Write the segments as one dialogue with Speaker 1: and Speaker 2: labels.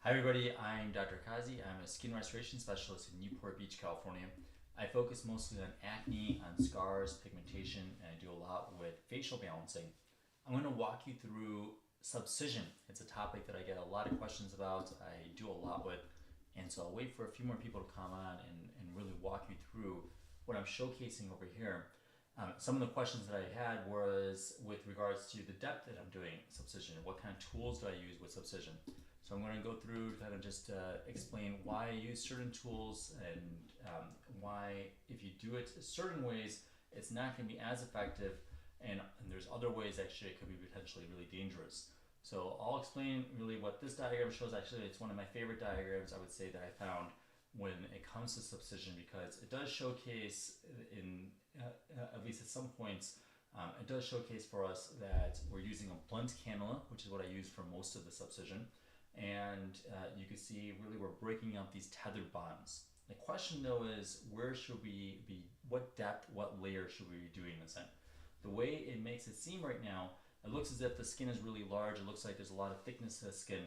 Speaker 1: Hi everybody, I'm Dr. Qazi. I'm a skin restoration specialist in Newport Beach, California. I focus mostly on acne, on scars, pigmentation, and I do a lot with facial balancing. I'm going to walk you through subcision. It's a topic that I get a lot of questions about, I do a lot with, and so I'll wait for a few more people to come on and really walk you through what I'm showcasing over here. Some of the questions that I had was with regards to the depth that I'm doing subcision. What kind of tools do I use with subcision? So I'm going to go through to kind of just explain why I use certain tools and why if you do it certain ways, it's not going to be as effective, and there's other ways actually it could be potentially really dangerous. So I'll explain really what this diagram shows. Actually, it's one of my favorite diagrams I would say that I found when it comes to subcision, because it does showcase in at least at some points, it does showcase for us that we're using a blunt cannula, which is what I use for most of the subcision. And you can see really we're breaking up these tethered bonds. The question though is, where should we be, what depth, what layer should we be doing this in? The way it makes it seem right now, it looks as if the skin is really large, it looks like there's a lot of thickness to the skin,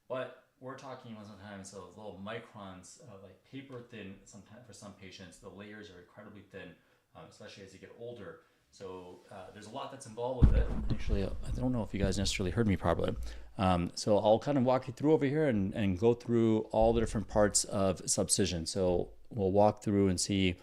Speaker 1: but we're talking about sometimes of little microns, like paper thin. Sometimes for some patients, the layers are incredibly thin, especially as you get older. So there's a lot that's involved with it. Actually, I don't know if you guys necessarily heard me properly. So I'll kind of walk you through over here and go through all the different parts of subcision. So we'll walk through and see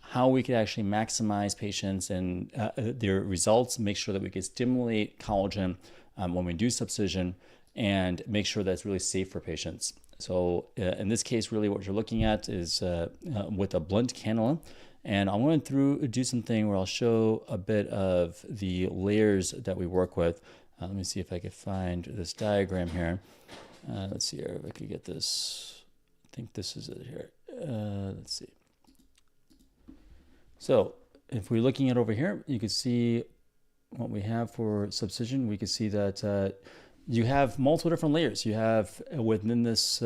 Speaker 1: how we could actually maximize patients and their results, make sure that we can stimulate collagen when we do subcision, and make sure that it's really safe for patients. So in this case, really what you're looking at is with a blunt cannula. And I'm going to do something where I'll show a bit of the layers that we work with. Let me see if I can find this diagram here. Let's see here if I could get this. I think this is it here. Let's see. So if we're looking at over here, you can see what we have for subcision. We can see that you have multiple different layers. You have within this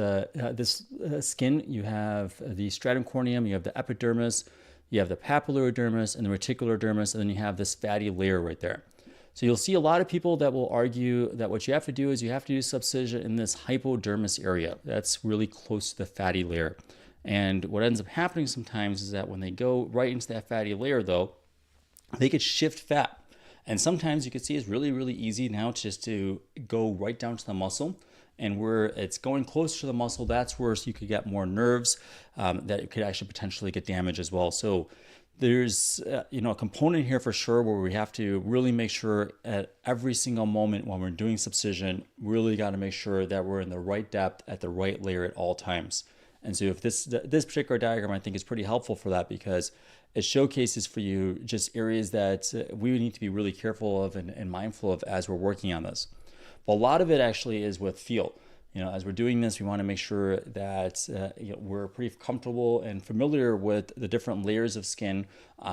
Speaker 1: skin, you have the stratum corneum, you have the epidermis, you have the papillary dermis and the reticular dermis, and then you have this fatty layer right there. So you'll see a lot of people that will argue that what you have to do is you have to do subcision in this hypodermis area. That's really close to the fatty layer. And what ends up happening sometimes is that when they go right into that fatty layer though, they could shift fat. And sometimes you can see it's really, really easy now just to go right down to the muscle. And where it's going closer to the muscle, that's where you could get more nerves that could actually potentially get damaged as well. So there's a component here for sure where we have to really make sure at every single moment when we're doing subcision, really got to make sure that we're in the right depth at the right layer at all times. And so if this particular diagram I think is pretty helpful for that, because it showcases for you just areas that we need to be really careful of and mindful of as we're working on this. But a lot of it actually is with feel. As we're doing this, we want to make sure that we're pretty comfortable and familiar with the different layers of skin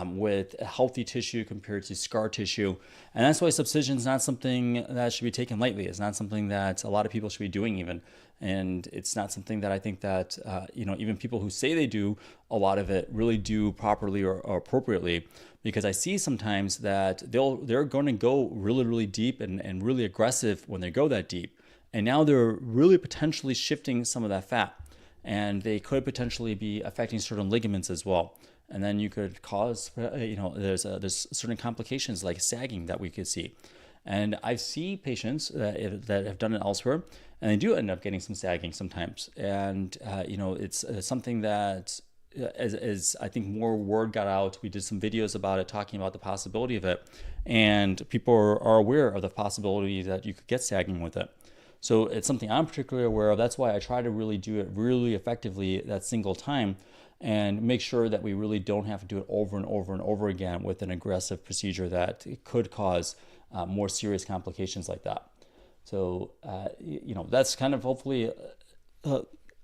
Speaker 1: with healthy tissue compared to scar tissue. And that's why subcision is not something that should be taken lightly. It's not something that a lot of people should be doing even. And it's not something that I think that, even people who say they do a lot of it really do properly or appropriately. Because I see sometimes that they're going to go really, really deep and really aggressive when they go that deep. And now they're really potentially shifting some of that fat, and they could potentially be affecting certain ligaments as well. And then you could cause, there's certain complications like sagging that we could see. And I see patients that have done it elsewhere, and they do end up getting some sagging sometimes. And, it's something that as I think more word got out, we did some videos about it, talking about the possibility of it. And people are aware of the possibility that you could get sagging with it. So it's something I'm particularly aware of. That's why I try to really do it really effectively that single time and make sure that we really don't have to do it over and over and over again with an aggressive procedure that could cause more serious complications like that. So, that's kind of hopefully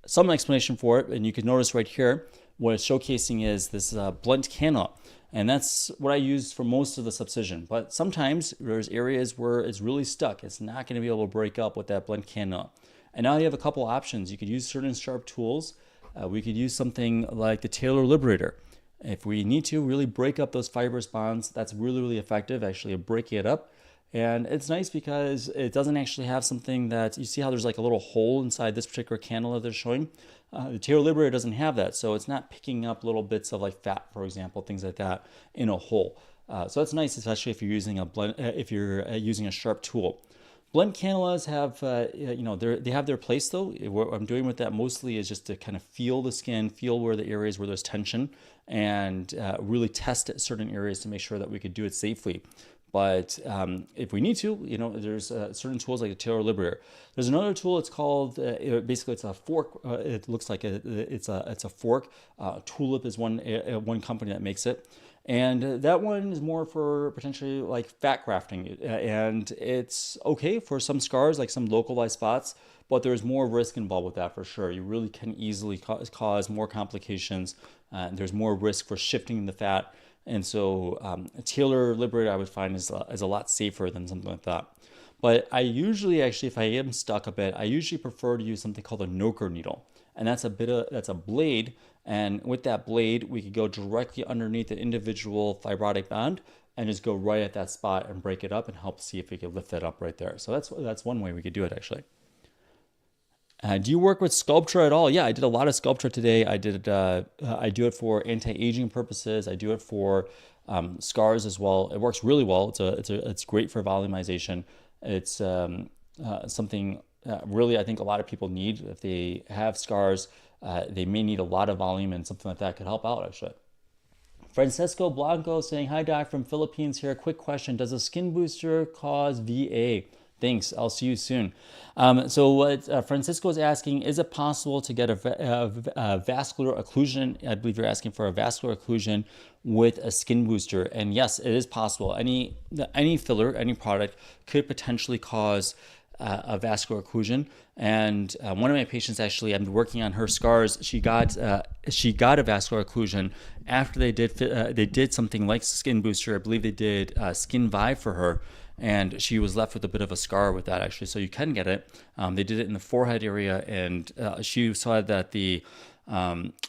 Speaker 1: some explanation for it. And you can notice right here, what it's showcasing is this blunt cannula. And that's what I use for most of the subcision. But sometimes there's areas where it's really stuck. It's not going to be able to break up with that blunt cannula. And now you have a couple options. You could use certain sharp tools. We could use something like the Taylor Liberator. If we need to really break up those fibrous bonds, that's really, really effective, actually breaking it up. And it's nice because it doesn't actually have something that, you see how there's like a little hole inside this particular cannula they're showing? The Taylor Liberator doesn't have that, so it's not picking up little bits of like fat, for example, things like that in a hole. So that's nice, especially if you're using a blend, if you're using a sharp tool. Blend cannulas have, they have their place though. What I'm doing with that mostly is just to kind of feel the skin, feel where the areas where there's tension, and really test certain areas to make sure that we could do it safely. But if we need to, there's certain tools like the Taylor Liberator. There's another tool. It's called basically it's a fork. It looks like it's a fork. Tulip is one company that makes it, and that one is more for potentially like fat grafting, and it's okay for some scars, like some localized spots. But there's more risk involved with that for sure. You really can easily cause more complications. There's more risk for shifting the fat. And so a Taylor Liberator I would find is a lot safer than something like that. But I usually actually, if I am stuck a bit, I usually prefer to use something called a Nokor needle. And that's a blade. And with that blade, we could go directly underneath the individual fibrotic band and just go right at that spot and break it up and help see if we could lift that up right there. So that's one way we could do it actually. Do you work with Sculptra at all? Yeah, I did a lot of Sculptra today. I do it for anti-aging purposes. I do it for scars as well. It works really well. It's great for volumization. It's something really I think a lot of people need. If they have scars, they may need a lot of volume, and something like that could help out actually. Francisco Blanco saying, "Hi Doc, from Philippines here. Quick question: does a skin booster cause VA?" Thanks. I'll see you soon. So what Francisco is asking, is it possible to get a vascular occlusion? I believe you're asking for a vascular occlusion with a skin booster. And yes, it is possible. Any filler, any product could potentially cause a vascular occlusion. And one of my patients, actually, I'm working on her scars. She got a vascular occlusion after they did something like skin booster. I believe they did Skin Vive for her. And she was left with a bit of a scar with that, actually. So you can get it. They did it in the forehead area, and she saw that the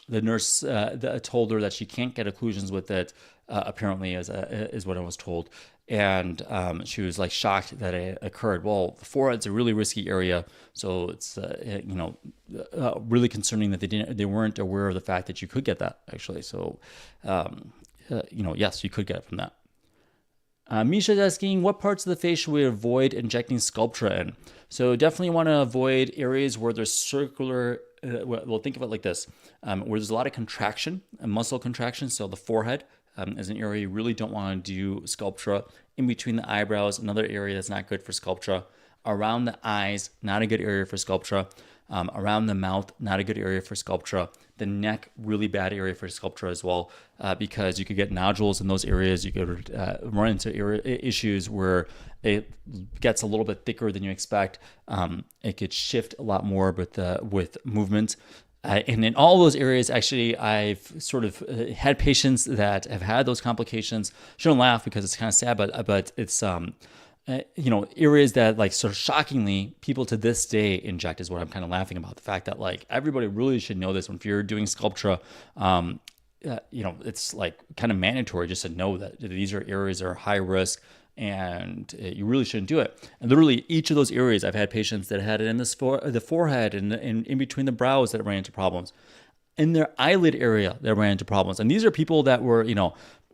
Speaker 1: nurse told her that she can't get occlusions with it. Apparently, is what I was told. And she was like shocked that it occurred. Well, the forehead's a really risky area, so it's really concerning that they weren't aware of the fact that you could get that actually. So yes, you could get it from that. Misha's asking, what parts of the face should we avoid injecting Sculptra in? So definitely want to avoid areas where there's circular, well, think of it like this, where there's a lot of contraction, muscle contraction. So the forehead is an area you really don't want to do Sculptra. In between the eyebrows, another area that's not good for Sculptra. Around the eyes, not a good area for Sculptra. Around the mouth, not a good area for Sculptra. The neck, really bad area for Sculptra as well, because you could get nodules in those areas. You could run into issues where it gets a little bit thicker than you expect. It could shift a lot more with movement. And in all those areas, actually, I've sort of had patients that have had those complications. Shouldn't laugh because it's kind of sad, but it's areas that like sort of shockingly people to this day inject is what I'm kind of laughing about. The fact that like everybody really should know this. When if you're doing Sculptra, it's like kind of mandatory just to know that these are areas that are high risk and you really shouldn't do it. And literally each of those areas, I've had patients that had it in the forehead and in between the brows that ran into problems, in their eyelid area that ran into problems. And these are people that were,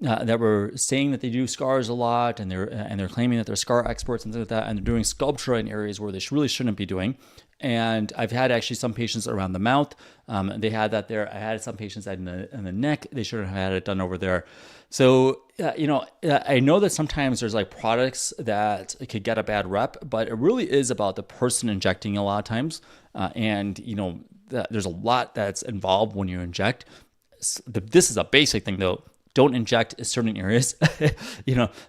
Speaker 1: that were saying that they do scars a lot, and they're claiming that they're scar experts and things like that, and they're doing Sculptra in areas where they really shouldn't be doing. And I've had actually some patients around the mouth. They had that there. I had some patients that in the neck. They shouldn't have had it done over there. So, I know that sometimes there's like products that could get a bad rep, but it really is about the person injecting a lot of times. There's a lot that's involved when you inject. This is a basic thing though. Don't inject certain areas.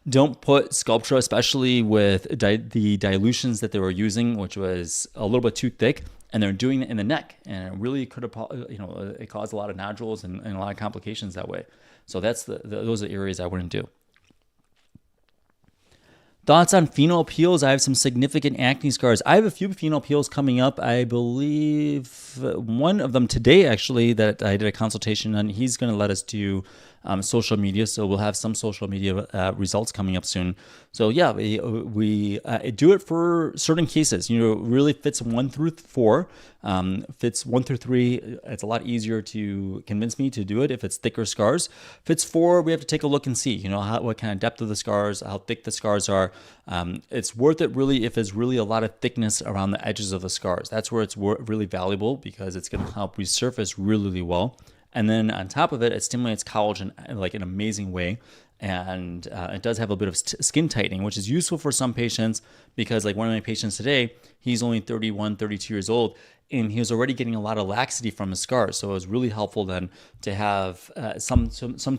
Speaker 1: Don't put Sculptra, especially with the dilutions that they were using, which was a little bit too thick, and they're doing it in the neck, and it really could have, it caused a lot of nodules and a lot of complications that way. So that's those are the areas I wouldn't do. Thoughts on Phenol peels? I have some significant acne scars. I have a few Phenol peels coming up. I believe one of them today, actually, that I did a consultation on. He's going to let us do social media. So we'll have some social media results coming up soon. So yeah, we do it for certain cases. You know, it really fits 1 through 4. Fits 1 through 3. It's a lot easier to convince me to do it if it's thicker scars. Fits 4, we have to take a look and see, you know, what kind of depth of the scars, how thick the scars are. It's worth it really if there's really a lot of thickness around the edges of the scars. That's where it's really valuable, because it's going to help resurface really, really well. And then on top of it, it stimulates collagen like an amazing way. And it does have a bit of skin tightening, which is useful for some patients, because like one of my patients today, he's only 31, 32 years old, and he was already getting a lot of laxity from his scars. So it was really helpful then to have some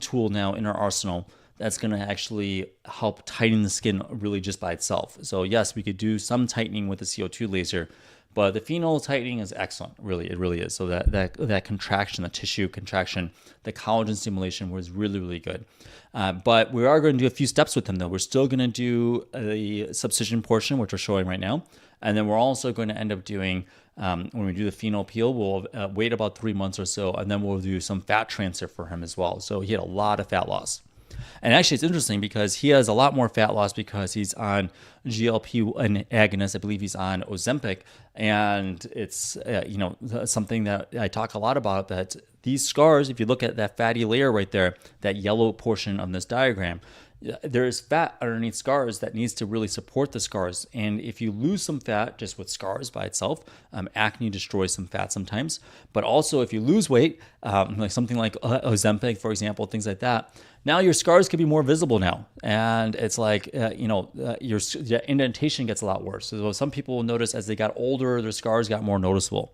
Speaker 1: tool now in our arsenal that's going to actually help tighten the skin really just by itself. So yes, we could do some tightening with the CO2 laser, but the phenol tightening is excellent. Really, it really is. So that contraction, the tissue contraction, the collagen stimulation was really, really good. But we are going to do a few steps with them though. We're still going to do the subcision portion, which we're showing right now. And then we're also going to end up doing, when we do the phenol peel, we'll wait about 3 months or so, and then we'll do some fat transfer for him as well. So he had a lot of fat loss. And actually, it's interesting because he has a lot more fat loss because he's on GLP-1 agonist. I believe he's on Ozempic, and it's something that I talk a lot about. That these scars, if you look at that fatty layer right there, that yellow portion of this diagram, there is fat underneath scars that needs to really support the scars. And if you lose some fat just with scars by itself, acne destroys some fat sometimes. But also if you lose weight, like something like Ozempic, for example, things like that, now your scars could be more visible now. And it's like, your indentation gets a lot worse. So some people will notice as they got older, their scars got more noticeable.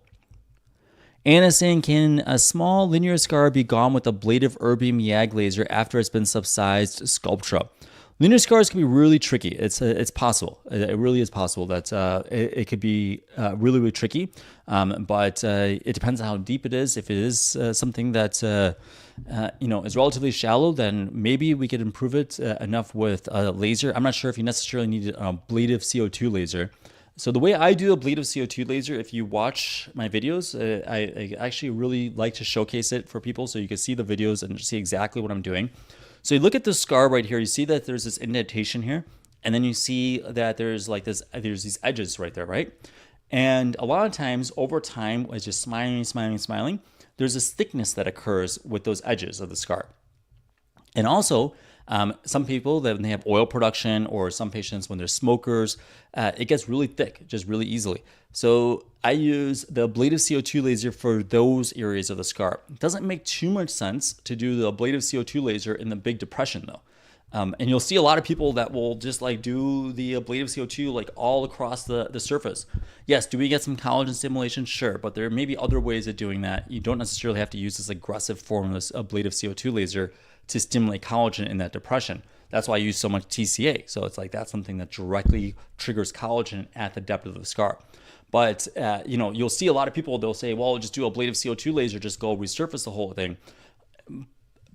Speaker 1: Anna saying, can a small linear scar be gone with ablative erbium YAG laser after it's been subcised Sculptra? Linear scars can be really tricky. It's possible. It really is possible that it could be really, really tricky. But it depends on how deep it is. If it is something that is relatively shallow, then maybe we could improve it enough with a laser. I'm not sure if you necessarily need an ablative CO2 laser. So the way I do ablative CO2 laser, if you watch my videos, I actually really like to showcase it for people so you can see the videos and see exactly what I'm doing. So you look at the scar right here, you see that there's this indentation here, and then you see that there's these edges right there, right? And a lot of times over time, as just smiling, there's this thickness that occurs with those edges of the scar. And also, some people that when they have oil production, or some patients when they're smokers, it gets really thick, just really easily. So I use the ablative CO2 laser for those areas of the scar. It doesn't make too much sense to do the ablative CO2 laser in the big depression though. And you'll see a lot of people that will just like do the ablative CO2 like all across the surface. Yes, do we get some collagen stimulation? Sure, but there may be other ways of doing that. You don't necessarily have to use this aggressive form of this ablative CO2 laser to stimulate collagen in that depression. That's why I use so much TCA. So it's like that's something that directly triggers collagen at the depth of the scar. But you'll see a lot of people, they'll say, well, just do ablative CO2 laser, just go resurface the whole thing.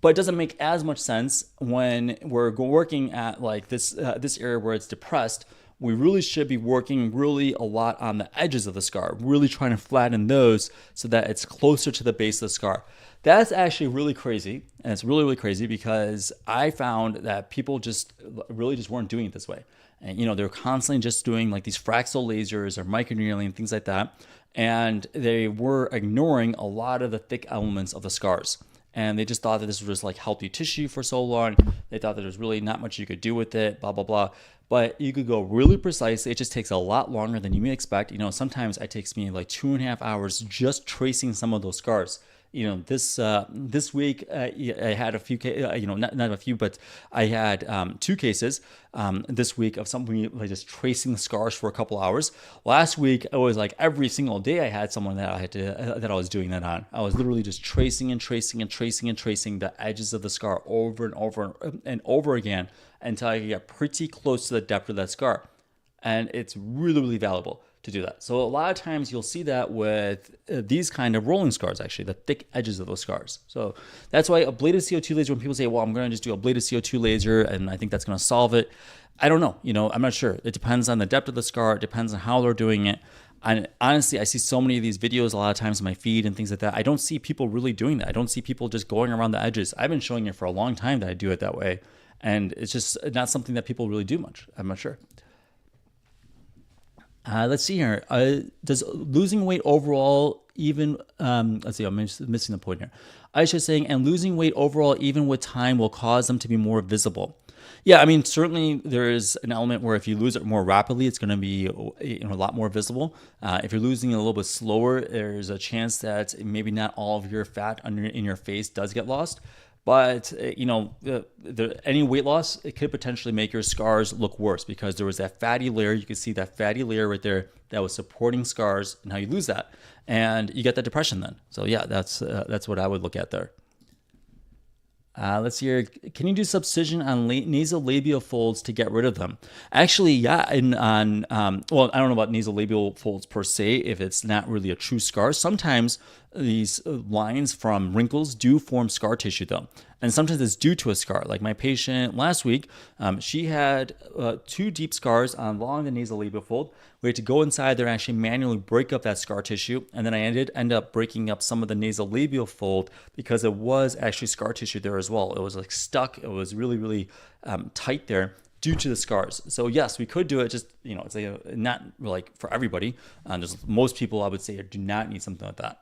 Speaker 1: But it doesn't make as much sense when we're working at like this area where it's depressed. We really should be working really a lot on the edges of the scar, really trying to flatten those so that it's closer to the base of the scar. That's actually really crazy. And it's really, really crazy because I found that people just weren't doing it this way. And, they're constantly just doing like these Fraxel lasers or microneedling, things like that. And they were ignoring a lot of the thick elements of the scars. And they just thought that this was just like healthy tissue for so long. They thought that there's really not much you could do with it, blah, blah, blah. But you could go really precise. It just takes a lot longer than you may expect. Sometimes it takes me like 2.5 hours just tracing some of those scars. This week I had a few, not a few, but I had 2 cases this week of somebody like just tracing the scars for a couple hours. Last week it was like every single day I had someone that I was doing that on. I was literally just tracing the edges of the scar over and over and over again until I get pretty close to the depth of that scar, and it's really, really valuable to do that. So a lot of times you'll see that with these kind of rolling scars, actually, the thick edges of those scars. So that's why ablative CO2 laser, when people say, well, I'm going to just do ablative CO2 laser and I think that's going to solve it. I don't know. I'm not sure. It depends on the depth of the scar. It depends on how they're doing it. And honestly, I see so many of these videos a lot of times in my feed and things like that. I don't see people really doing that. I don't see people just going around the edges. I've been showing it for a long time that I do it that way. And it's just not something that people really do much. I'm not sure. Let's see here. Does losing weight overall even, let's see, I'm missing the point here. Aisha's saying, and losing weight overall even with time will cause them to be more visible. Yeah, I mean, certainly there is an element where if you lose it more rapidly, it's going to be a lot more visible. If you're losing it a little bit slower, there's a chance that maybe not all of your fat in your face does get lost. But, any weight loss, it could potentially make your scars look worse because there was that fatty layer. You can see that fatty layer right there that was supporting scars, and how you lose that. And you get that depression then. So yeah, that's what I would look at there. Let's see here. Can you do subcision on nasolabial folds to get rid of them? Actually, yeah. Well, I don't know about nasolabial folds per se, if it's not really a true scar. Sometimes these lines from wrinkles do form scar tissue though. And sometimes it's due to a scar. Like my patient last week, she had 2 deep scars along the nasolabial fold. We had to go inside there and actually manually break up that scar tissue. And then I end up breaking up some of the nasolabial fold because it was actually scar tissue there as well. It was like stuck. It was really, really tight there due to the scars. So yes, we could do it. Just, it's like not like for everybody. Most people, I would say, do not need something like that.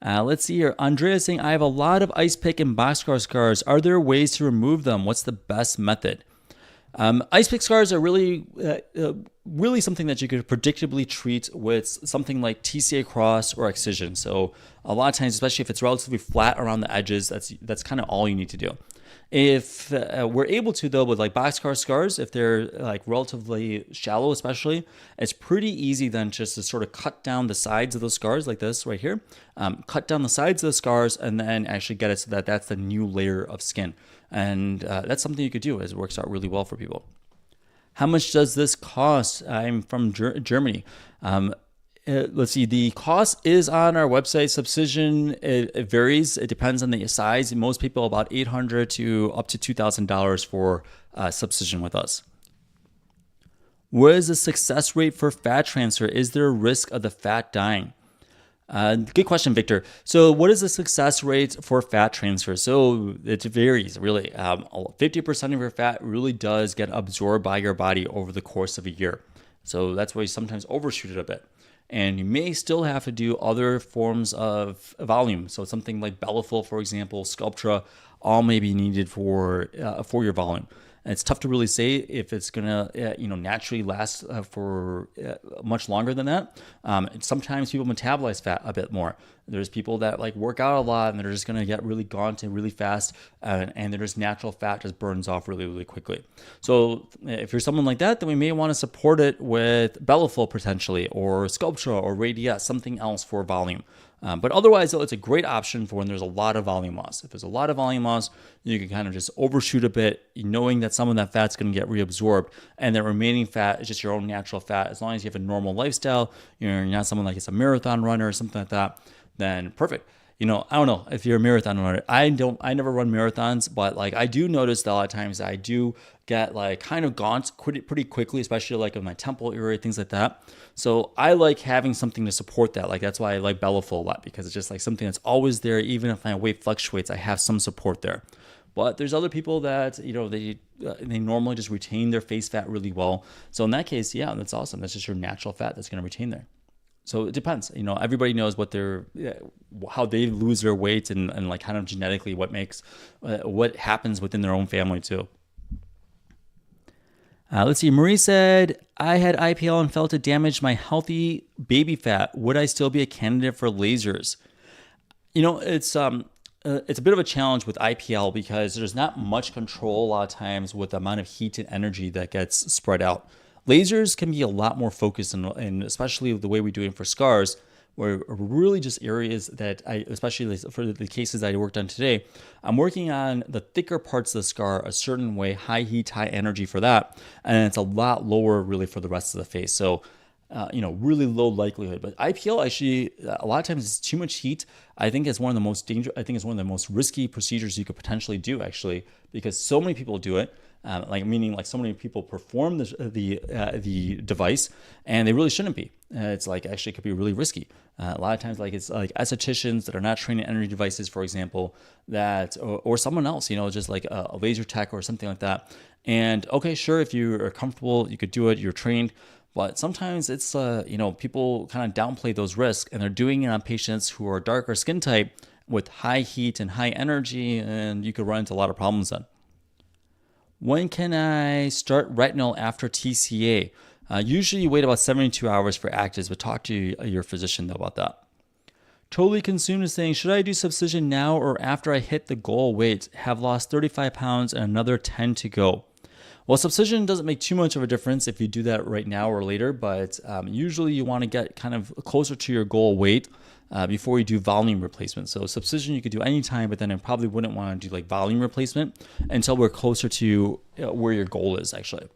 Speaker 1: Let's see here. Andrea is saying, I have a lot of ice pick and boxcar scars. Are there ways to remove them? What's the best method? Ice pick scars are really something that you could predictably treat with something like TCA cross or excision. So a lot of times, especially if it's relatively flat around the edges, that's kind of all you need to do. If we're able to, though, with like boxcar scars, if they're like relatively shallow, especially, it's pretty easy then just to sort of cut down the sides of those scars like this right here. Cut down the sides of the scars and then actually get it so that that's the new layer of skin. And that's something you could do. It works out really well for people. How much does this cost? I'm from Germany. Let's see, the cost is on our website. Subcision, it varies. It depends on the size. Most people about $800 to up to $2,000 for subcision with us. What is the success rate for fat transfer? Is there a risk of the fat dying? Good question, Victor. So what is the success rate for fat transfer? So it varies, really. 50% of your fat really does get absorbed by your body over the course of a year. So that's why you sometimes overshoot it a bit. And you may still have to do other forms of volume. So something like Beliful, for example, Sculptra, all may be needed for your volume. And it's tough to really say if it's gonna naturally last for much longer than that. Sometimes people metabolize fat a bit more. There's people that like work out a lot and they're just gonna get really gaunt and really fast, and their just natural fat just burns off really, really quickly. So if you're someone like that, then we may want to support it with Beliful potentially, or Sculptra, or Radius, something else for volume. But otherwise, though, it's a great option for when there's a lot of volume loss. If there's a lot of volume loss, you can kind of just overshoot a bit, knowing that some of that fat's going to get reabsorbed, and that remaining fat is just your own natural fat. As long as you have a normal lifestyle, you're not someone like it's a marathon runner or something like that, then perfect. I don't know if you're a marathon runner. I never run marathons, but like I do notice that a lot of times I do get like kind of gaunt pretty quickly, especially like in my temple area, things like that. So I like having something to support that. Like that's why I like Beliful a lot, because it's just like something that's always there. Even if my weight fluctuates, I have some support there. But there's other people that, they normally just retain their face fat really well. So in that case, yeah, that's awesome. That's just your natural fat that's going to retain there. So it depends. Everybody knows how they lose their weight and like kind of genetically what happens within their own family too. Let's see. Marie said, I had IPL and felt it damaged my healthy baby fat. Would I still be a candidate for lasers? It's a bit of a challenge with IPL because there's not much control a lot of times with the amount of heat and energy that gets spread out. Lasers can be a lot more focused, and especially the way we do it for scars, where really just areas that especially for the cases that I worked on today, I'm working on the thicker parts of the scar a certain way, high heat, high energy for that, and it's a lot lower really for the rest of the face. So, really low likelihood. But IPL actually, a lot of times it's too much heat. I think it's one of the most dangerous. I think it's one of the most risky procedures you could potentially do actually, because so many people do it. Meaning so many people perform the device, and they really shouldn't be. it's like actually could be really risky. A lot of times, like it's like estheticians that are not trained in energy devices, for example, that or someone else, just like a laser tech or something like that. And okay, sure, if you are comfortable, you could do it. You're trained, but sometimes it's people kind of downplay those risks, and they're doing it on patients who are darker skin type with high heat and high energy, and you could run into a lot of problems then. When can I start retinol after TCA? Usually you wait about 72 hours for actives, but talk to your physician though about that. Totally Consumed is saying, should I do Subcision now or after I hit the goal weight? Have lost 35 pounds and another 10 to go. Well, Subcision doesn't make too much of a difference if you do that right now or later, but usually you want to get kind of closer to your goal weight before you do volume replacement. So Subcision you could do anytime, but then I probably wouldn't want to do like volume replacement until we're closer to where your goal is actually.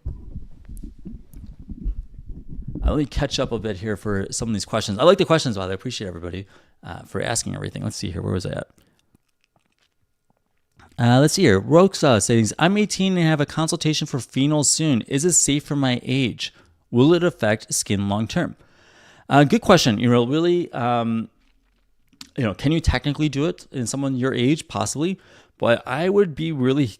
Speaker 1: Let me catch up a bit here for some of these questions. I like the questions, by the way. I appreciate everybody for asking everything. Let's see here. Where was I at? Let's see here. Roxa says, I'm 18 and have a consultation for Phenol soon. Is it safe for my age? Will it affect skin long term? Good question. Really, can you technically do it in someone your age? Possibly. But I would really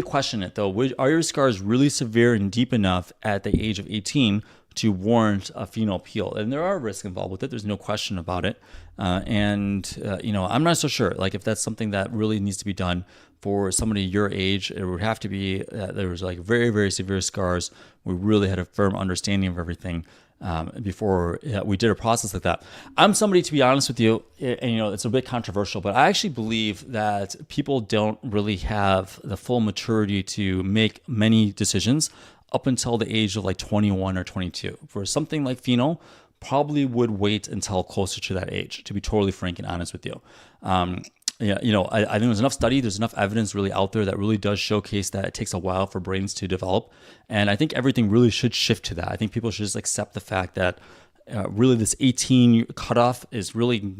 Speaker 1: question it though. Are your scars really severe and deep enough at the age of 18 to warrant a Phenol peel? And there are risks involved with it. There's no question about it. I'm not so sure. Like if that's something that really needs to be done for somebody your age, it would have to be there was like very, very severe scars. We really had a firm understanding of everything before we did a process like that. I'm somebody, to be honest with you, and it's a bit controversial, but I actually believe that people don't really have the full maturity to make many decisions up until the age of like 21 or 22. For something like Phenol, probably would wait until closer to that age, to be totally frank and honest with you. I think there's enough study, there's enough evidence really out there that really does showcase that it takes a while for brains to develop. And I think everything really should shift to that. I think people should just accept the fact that really this 18 cutoff is really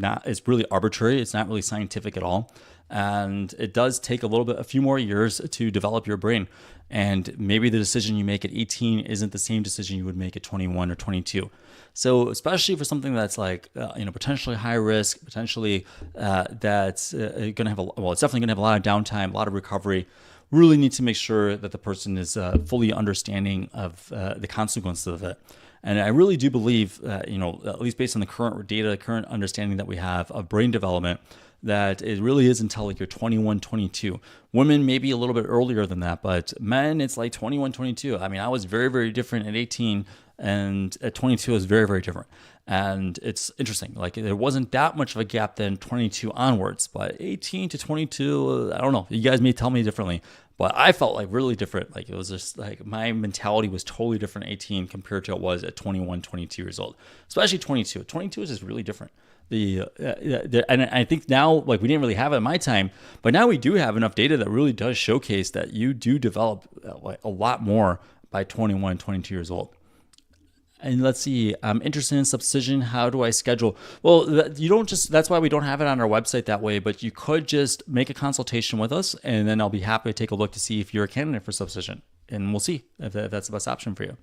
Speaker 1: arbitrary. It's not really scientific at all. And it does take a few more years to develop your brain. And maybe the decision you make at 18 isn't the same decision you would make at 21 or 22. So especially for something that's like, potentially high risk, potentially that's going to have it's definitely going to have a lot of downtime, a lot of recovery. Really need to make sure that the person is fully understanding of the consequences of it. And I really do believe, at least based on the current data, current understanding that we have of brain development, that it really is until like you're 21, 22. Women maybe a little bit earlier than that, but men, it's like 21, 22. I mean, I was very, very different at 18, and at 22 I was very, very different. And it's interesting, like there wasn't that much of a gap then 22 onwards, but 18 to 22, I don't know. You guys may tell me differently, but I felt like really different. Like it was just like my mentality was totally different at 18 compared to it was at 21, 22 years old, especially 22. 22 is just really different. And I think now, like we didn't really have it in my time, but now we do have enough data that really does showcase that you do develop a lot more by 21, 22 years old. And let's see, I'm interested in Subcision. How do I schedule? Well, that's why we don't have it on our website that way, but you could just make a consultation with us, and then I'll be happy to take a look to see if you're a candidate for Subcision, and we'll see if that's the best option for you.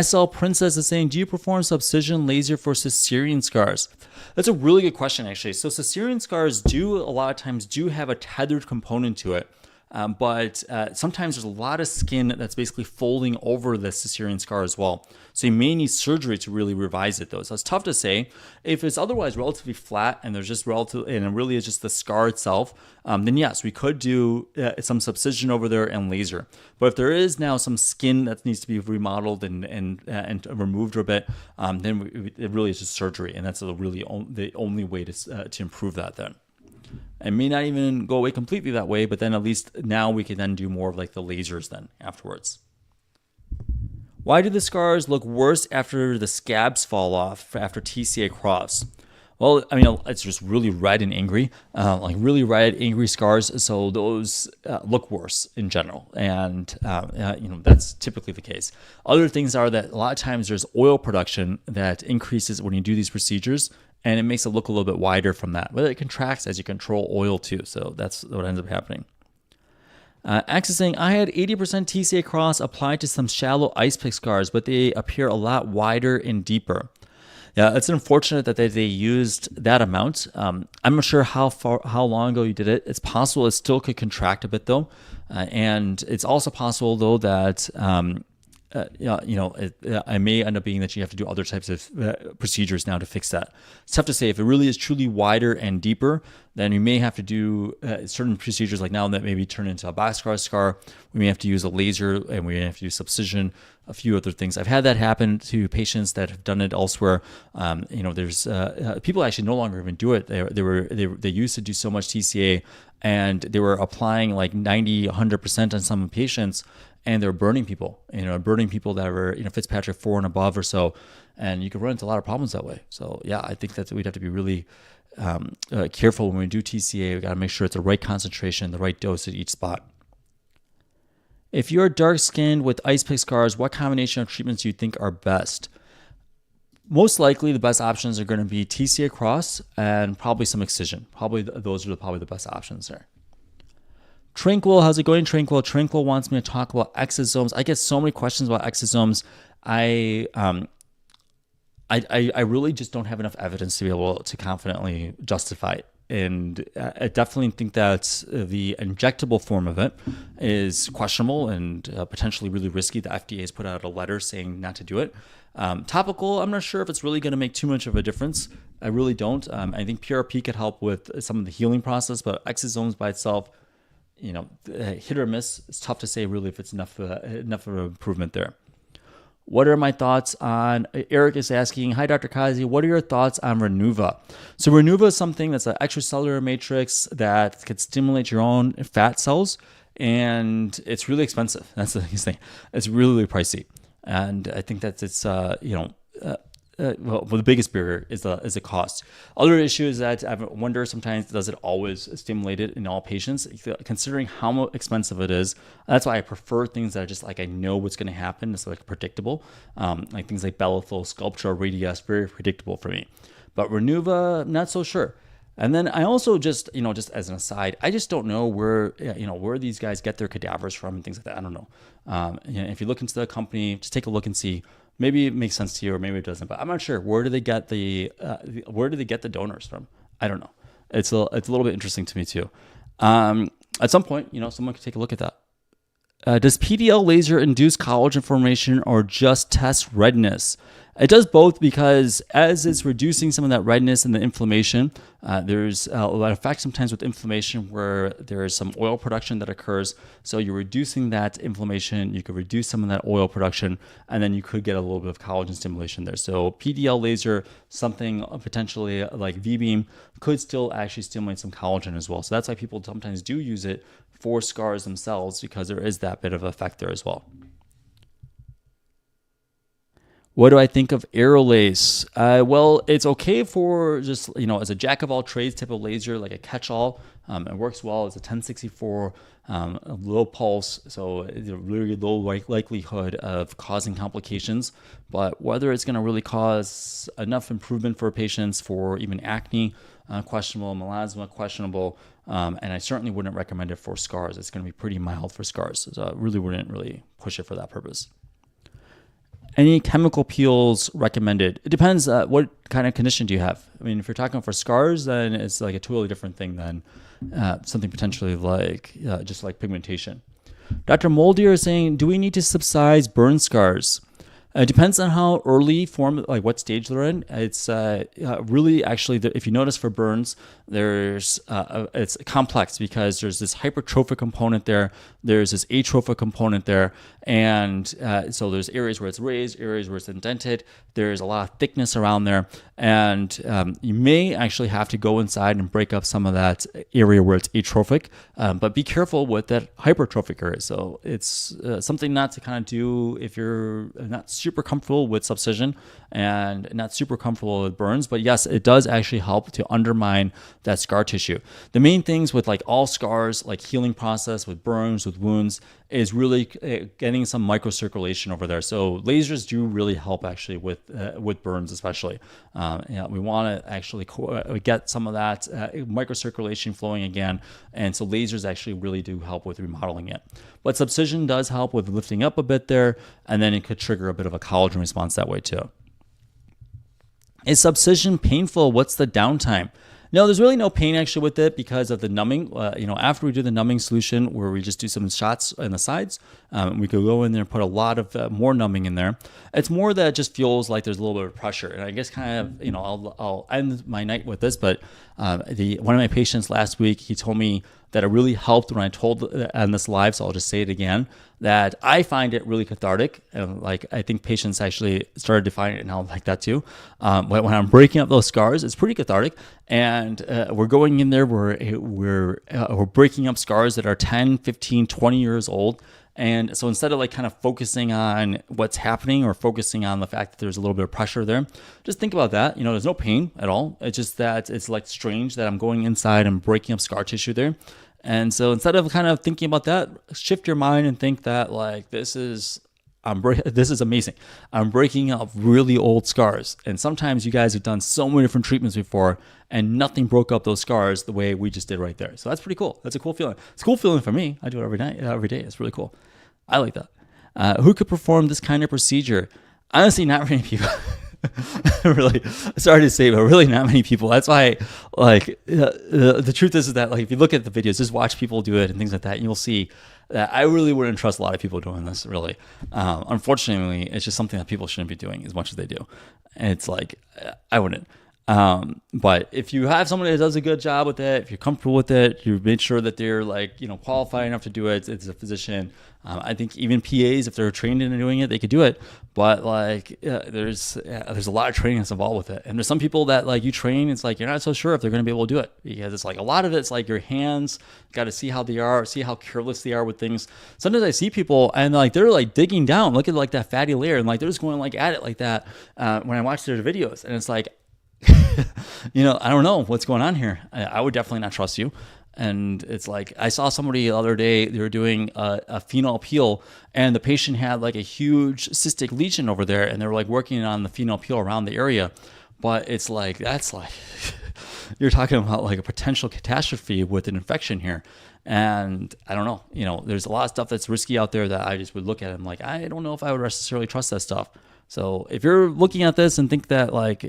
Speaker 1: SL Princess is saying, do you perform Subcision laser for Cesarean scars? That's a really good question, actually. So Cesarean scars a lot of times have a tethered component to it. But sometimes there's a lot of skin that's basically folding over the Cesarean scar as well. So you may need surgery to really revise it though. So it's tough to say. If it's otherwise relatively flat and there's just and it really is just the scar itself, then yes, we could do some Subcision over there and laser. But if there is now some skin that needs to be remodeled and removed a bit, then it really is just surgery. And that's the only way to improve that then. It may not even go away completely that way, but then at least now we can then do more of like the lasers then afterwards. Why do the scars look worse after the scabs fall off after TCA cross? Well, I mean, it's just really red and angry, like really red, angry scars. So those look worse in general. And, that's typically the case. Other things are that a lot of times there's oil production that increases when you do these procedures, and it makes it look a little bit wider from that. But it contracts as you control oil too. So that's what ends up happening. X is saying, I had 80% TCA cross applied to some shallow ice pick scars, but they appear a lot wider and deeper. Yeah, it's unfortunate that they used that amount. I'm not sure how long ago you did it. It's possible it still could contract a bit though. And it's also possible though that it may end up being that you have to do other types of procedures now to fix that. It's tough to say. If it really is truly wider and deeper, then you may have to do certain procedures like now that maybe turn into a boxcar scar. We may have to use a laser, and we may have to do subcision, a few other things. I've had that happen to patients that have done it elsewhere. There's people actually no longer even do it. They used to do so much TCA, and they were applying like 90, 100% on some patients, and they're burning people, that were, Fitzpatrick 4 and above or so. And you can run into a lot of problems that way. So yeah, I think that we'd have to be really careful when we do TCA. We got to make sure it's the right concentration, the right dose at each spot. If you're dark skinned with ice pick scars, what combination of treatments do you think are best? Most likely the best options are going to be TCA cross and probably some excision. Those are probably the best options there. Tranquil, how's it going, Tranquil? Tranquil wants me to talk about exosomes. I get so many questions about exosomes. I really just don't have enough evidence to be able to confidently justify it. And I definitely think that the injectable form of it is questionable and potentially really risky. The FDA has put out a letter saying not to do it. Topical, I'm not sure if it's really going to make too much of a difference. I really don't. I think PRP could help with some of the healing process, but exosomes by itself, hit or miss. It's tough to say really if it's enough of an improvement there. What are my thoughts on, Eric is asking, hi, Dr. Qazi, what are your thoughts on Renuva? So Renuva is something that's an extracellular matrix that could stimulate your own fat cells, and it's really expensive. That's the biggest thing. It's really pricey. And I think that it's, the biggest barrier is the cost. Other issue is that I wonder sometimes, does it always stimulate it in all patients? Considering how expensive it is, that's why I prefer things that are just like I know what's going to happen. It's like predictable, like things like Belethil, Sculptra, Radius, very predictable for me. But Renuva, not so sure. And then I also just as an aside, I just don't know where these guys get their cadavers from and things like that. I don't know. If you look into the company, just take a look and see. Maybe it makes sense to you, or maybe it doesn't. But I'm not sure. Where do they get the donors from? I don't know. It's a little bit interesting to me too. At some point, someone could take a look at that. Does PDL laser induce collagen formation or just test redness? It does both, because as it's reducing some of that redness and the inflammation, there's a lot of effect sometimes with inflammation where there is some oil production that occurs. So you're reducing that inflammation, you could reduce some of that oil production, and then you could get a little bit of collagen stimulation there. So PDL laser, something potentially like V-beam, could still actually stimulate some collagen as well. So that's why people sometimes do use it for scars themselves, because there is that bit of effect there as well. What do I think of Aerolase? Well, it's okay for just, as a jack of all trades type of laser, like a catch-all. It works well. It's a 1064, low pulse, so it's a really low likelihood of causing complications. But whether it's going to really cause enough improvement for patients for even acne, questionable, melasma, questionable, and I certainly wouldn't recommend it for scars. It's going to be pretty mild for scars, so I really wouldn't push it for that purpose. Any chemical peels recommended? It depends. What kind of condition do you have? I mean, if you're talking for scars, then it's like a totally different thing than something potentially like just like pigmentation. Dr. Moldier is saying, do we need to subcise burn scars? It depends on how early form, like what stage they're in. It's really actually, if you notice for burns, it's complex because there's this hypertrophic component there, there's this atrophic component there, and so there's areas where it's raised, areas where it's indented. There's a lot of thickness around there, and you may actually have to go inside and break up some of that area where it's atrophic, but be careful with that hypertrophic area. So it's something not to kind of do if you're not super comfortable with subcision and not super comfortable with burns. But yes, it does actually help to undermine that scar tissue. The main things with like all scars, like healing process with burns, with wounds, is really getting getting some microcirculation over there. So lasers do really help actually with burns, especially. We want to actually get some of that microcirculation flowing again, and so lasers actually really do help with remodeling it. But Subcision does help with lifting up a bit there, and then it could trigger a bit of a collagen response that way too. Is Subcision painful? What's the downtime? No, there's really no pain actually with it because of the numbing. After we do the numbing solution where we just do some shots on the sides, we could go in there and put a lot of more numbing in there. It's more that it just feels like there's a little bit of pressure. And I guess kind of, I'll end my night with this, but one of my patients last week, he told me that it really helped when I told on this live, so I'll just say it again, that I find it really cathartic. And like, I think patients actually started to find it now like that too. But when I'm breaking up those scars, it's pretty cathartic. And we're going in there, we're breaking up scars that are 10, 15, 20 years old. And so instead of like kind of focusing on what's happening or focusing on the fact that there's a little bit of pressure there, just think about that. There's no pain at all. It's just that it's like strange that I'm going inside and breaking up scar tissue there. And so instead of kind of thinking about that, shift your mind and think that like, this is amazing. I'm breaking up really old scars. And sometimes you guys have done so many different treatments before and nothing broke up those scars the way we just did right there. So that's pretty cool. That's a cool feeling. It's a cool feeling for me. I do it every night, every day. It's really cool. I like that. Who could perform this kind of procedure? Honestly, not many people. Really, sorry to say, but really not many people. That's why, like, the truth is that, like, if you look at the videos, just watch people do it and things like that, and you'll see that I really wouldn't trust a lot of people doing this, really. Unfortunately, it's just something that people shouldn't be doing as much as they do. And it's like, I wouldn't. But if you have someone that does a good job with it, if you're comfortable with it, you make sure that they're like, qualified enough to do it. It's a physician. I think even PAs, if they're trained in doing it, they could do it. But like, there's a lot of training that's involved with it. And there's some people that like you train, it's like, you're not so sure if they're going to be able to do it because it's like a lot of it's like your hands, got to see how they are, see how careless they are with things. Sometimes I see people and like, they're like digging down, look at like that fatty layer. And like, they're just going like at it like that. When I watch their videos and it's like, I don't know what's going on here. I would definitely not trust you. And it's like, I saw somebody the other day, they were doing a phenol peel and the patient had like a huge cystic lesion over there and they were like working on the phenol peel around the area. But it's like, that's like, you're talking about like a potential catastrophe with an infection here. And I don't know, there's a lot of stuff that's risky out there that I just would look at and I'm like, I don't know if I would necessarily trust that stuff. So if you're looking at this and think that like,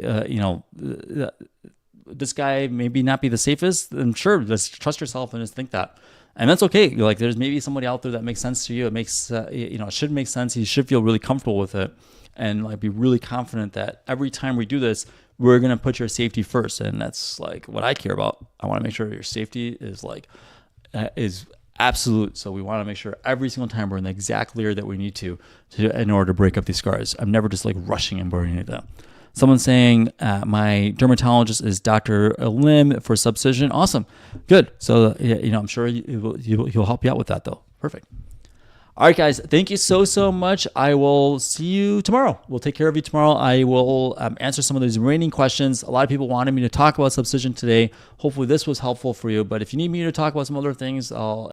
Speaker 1: this guy maybe not be the safest, then sure, just trust yourself and just think that. And that's okay. Like there's maybe somebody out there that makes sense to you. It makes, it should make sense. You should feel really comfortable with it and like be really confident that every time we do this, we're going to put your safety first. And that's like what I care about. I want to make sure your safety is like, is absolute. So we want to make sure every single time we're in the exact layer that we need to in order to break up these scars. I'm never just like rushing and burning it up. Someone saying my dermatologist is Dr. Lim for Subcision. Awesome. Good. So, I'm sure he'll help you out with that though. Perfect. All right, guys. Thank you so much. I will see you tomorrow. We'll take care of you tomorrow. I will answer some of these remaining questions. A lot of people wanted me to talk about Subcision today. Hopefully this was helpful for you. But if you need me to talk about some other things, I'll